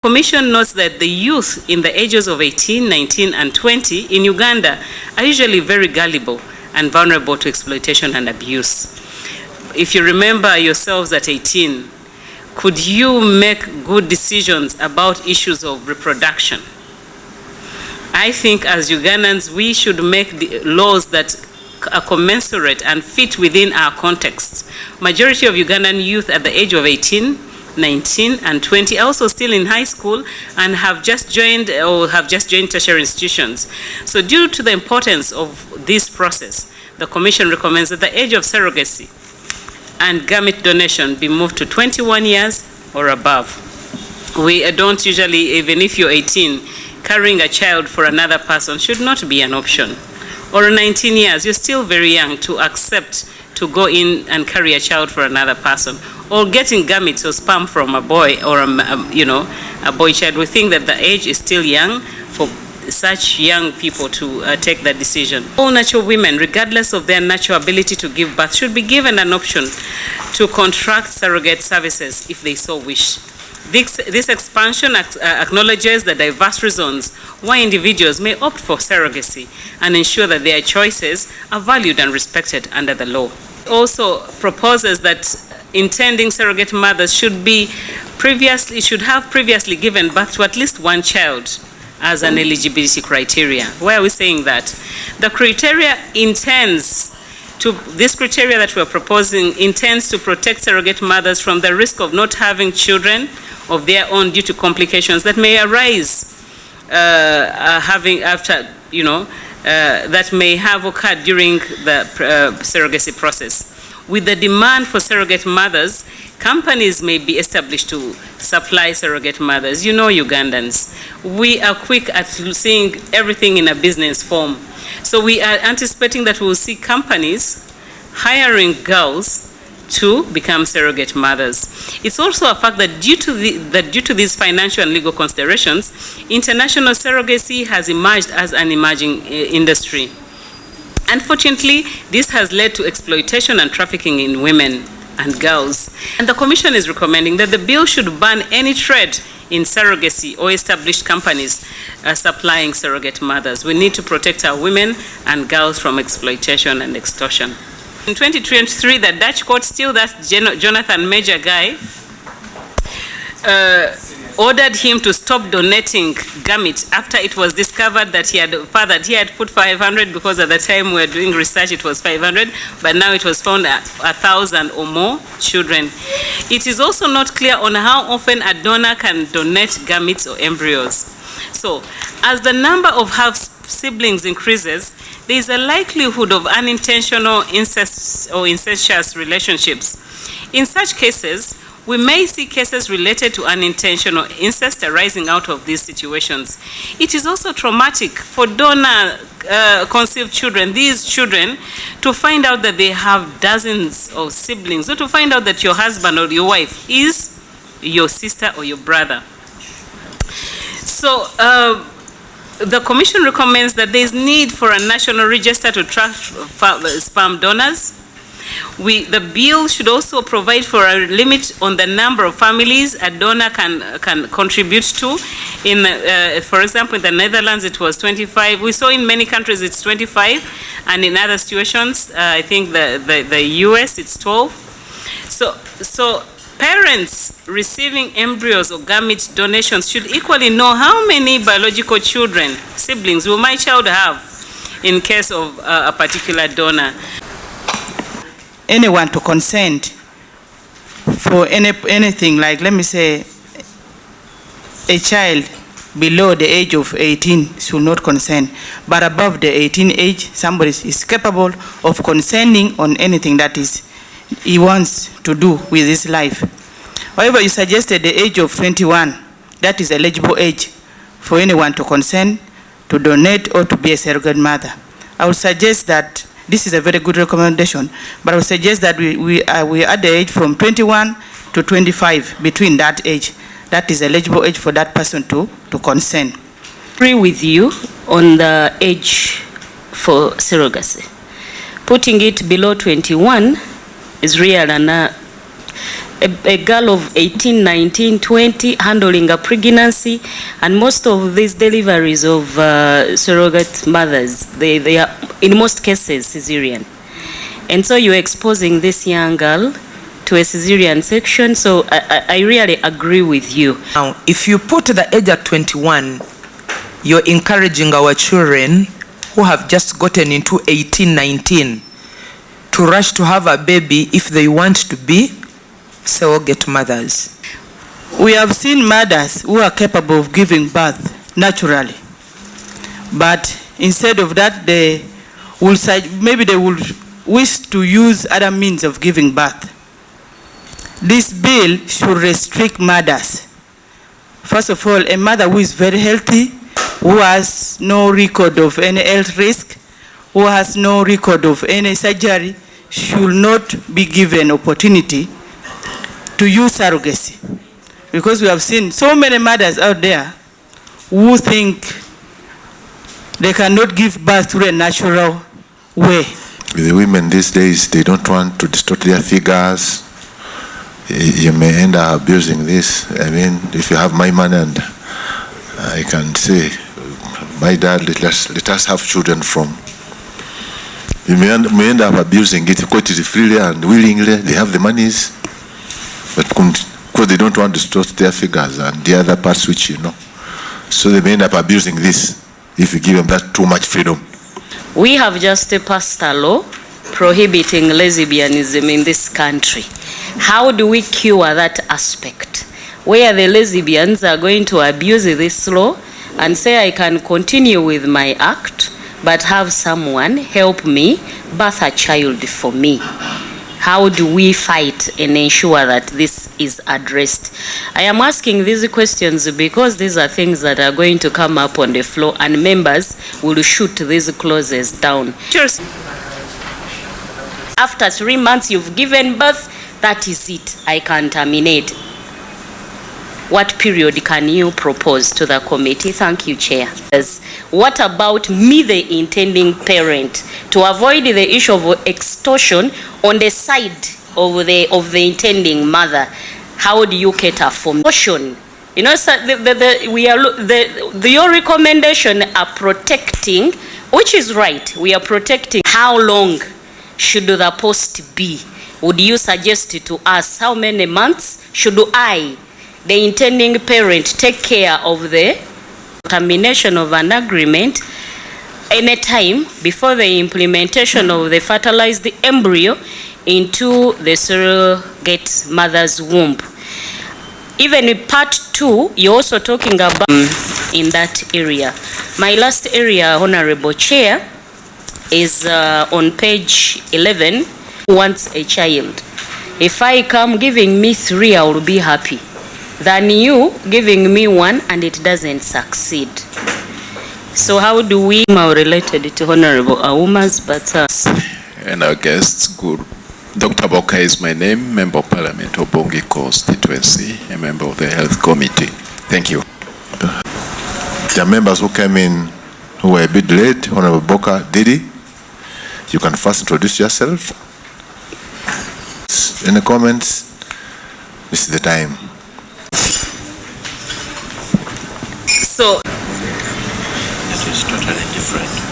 Commission notes that the youth in the ages of 18, 19, and 20 in Uganda are usually very gullible and vulnerable to exploitation and abuse. If you remember yourselves at 18, could you make good decisions about issues of reproduction? I think as Ugandans, we should make the laws that are commensurate and fit within our context. Majority of Ugandan youth at the age of 18, 19 and 20 are also still in high school and have just joined tertiary institutions. So due to the importance of this process, the Commission recommends that the age of surrogacy and gamete donation be moved to 21 years or above. We don't usually, even if you're 18, carrying a child for another person should not be an option. Or 19 years, you're still very young to accept to go in and carry a child for another person, or getting gametes or sperm from a boy or a boy child. We think that the age is still young for such young people to take that decision. All natural women, regardless of their natural ability to give birth, should be given an option to contract surrogate services if they so wish. This expansion acknowledges the diverse reasons why individuals may opt for surrogacy and ensure that their choices are valued and respected under the law. It also proposes that intending surrogate mothers should have previously given birth to at least one child as an eligibility criteria. Why are we saying that? This criteria that we're proposing intends to protect surrogate mothers from the risk of not having children of their own due to complications that may arise that may have occurred during the surrogacy process. With the demand for surrogate mothers, companies may be established to supply surrogate mothers. You know, Ugandans, we are quick at seeing everything in a business form. So we are anticipating that we will see companies hiring girls to become surrogate mothers. It's also a fact that due to these financial and legal considerations, international surrogacy has emerged as an emerging industry. Unfortunately, this has led to exploitation and trafficking in women and girls. And the Commission is recommending that the bill should ban any trade in surrogacy or established companies supplying surrogate mothers. We need to protect our women and girls from exploitation and extortion. In 2023, the Dutch court, still that Jonathan Major guy, ordered him to stop donating gametes after it was discovered that he had put 500, because at the time we were doing research it was 500, but now it was found 1,000 or more children. It is also not clear on how often a donor can donate gametes or embryos. So, as the number of half-siblings increases, there is a likelihood of unintentional incest or incestuous relationships. In such cases, we may see cases related to unintentional incest arising out of these situations. It is also traumatic for donor-conceived children, these children, to find out that they have dozens of siblings, or to find out that your husband or your wife is your sister or your brother. So, the Commission recommends that there is need for a national register to track sperm donors. The bill should also provide for a limit on the number of families a donor can contribute to. For example, in the Netherlands it was 25. We saw in many countries it's 25, and in other situations, I think the US it's 12. So parents receiving embryos or gamete donations should equally know how many biological children, siblings, will my child have in case of a particular donor. Anyone to consent for anything, like, let me say, a child below the age of 18 should not consent, but above the 18 age, somebody is capable of consenting on anything that he wants to do with his life. However, you suggested the age of 21, that is eligible age for anyone to consent, to donate, or to be a surrogate mother. I would suggest that this is a very good recommendation, but I would suggest that we add the age from 21 to 25, between that age. That is eligible age for that person to consent. I agree with you on the age for surrogacy. Putting it below 21 is real, and a girl of 18, 19, 20 handling a pregnancy, and most of these deliveries of surrogate mothers, they are in most cases cesarean. And so you're exposing this young girl to a cesarean section, so I really agree with you. Now, if you put the age at 21, you're encouraging our children who have just gotten into 18, 19 to rush to have a baby if they want to be surrogate mothers. We have seen mothers who are capable of giving birth naturally, but instead of that, they will wish to use other means of giving birth. This bill should restrict mothers. First of all, a mother who is very healthy, who has no record of any health risk, who has no record of any surgery, should not be given opportunity to use surrogacy. Because we have seen so many mothers out there who think they cannot give birth through a natural way. The women these days, they don't want to distort their figures. You may end up abusing this. I mean, if you have my money and I can say, my dad, let us have children from. You may end up abusing it quite freely and willingly. They have the monies, but because they don't want to distort their figures and the other parts which you know. So they may end up abusing this if you give them that too much freedom. We have just passed a law prohibiting lesbianism in this country. How do we cure that aspect, where the lesbians are going to abuse this law and say I can continue with my act, but have someone help me birth a child for me? How do we fight and ensure that this is addressed? I am asking these questions because these are things that are going to come up on the floor, and members will shoot these clauses down. After 3 months you've given birth, that is it, I can terminate. What period can you propose to the committee? Thank you, Chair. What about me, the intending parent, to avoid the issue of extortion on the side of the intending mother? How do you cater for extortion? You know, so your recommendation are protecting, which is right. We are protecting. How long should the post be? Would you suggest to us how many months should I, the intending parent, take care of the termination of an agreement any time before the implementation of the fertilized embryo into the surrogate mother's womb? Even in part 2, you're also talking about in that area. My last area, Honorable Chair, is on page 11, wants a child. If I come giving me 3, I will be happy, than you giving me 1 and it doesn't succeed. So how do we related to Honorable Auma's, but and our guests, good. Dr. Boka is my name, Member of Parliament of Bongi constituency, a member of the Health Committee. Thank you. There are members who came in who were a bit late. Honorable Boka, Didi, you can first introduce yourself. Any comments? This is the time. So it is totally different.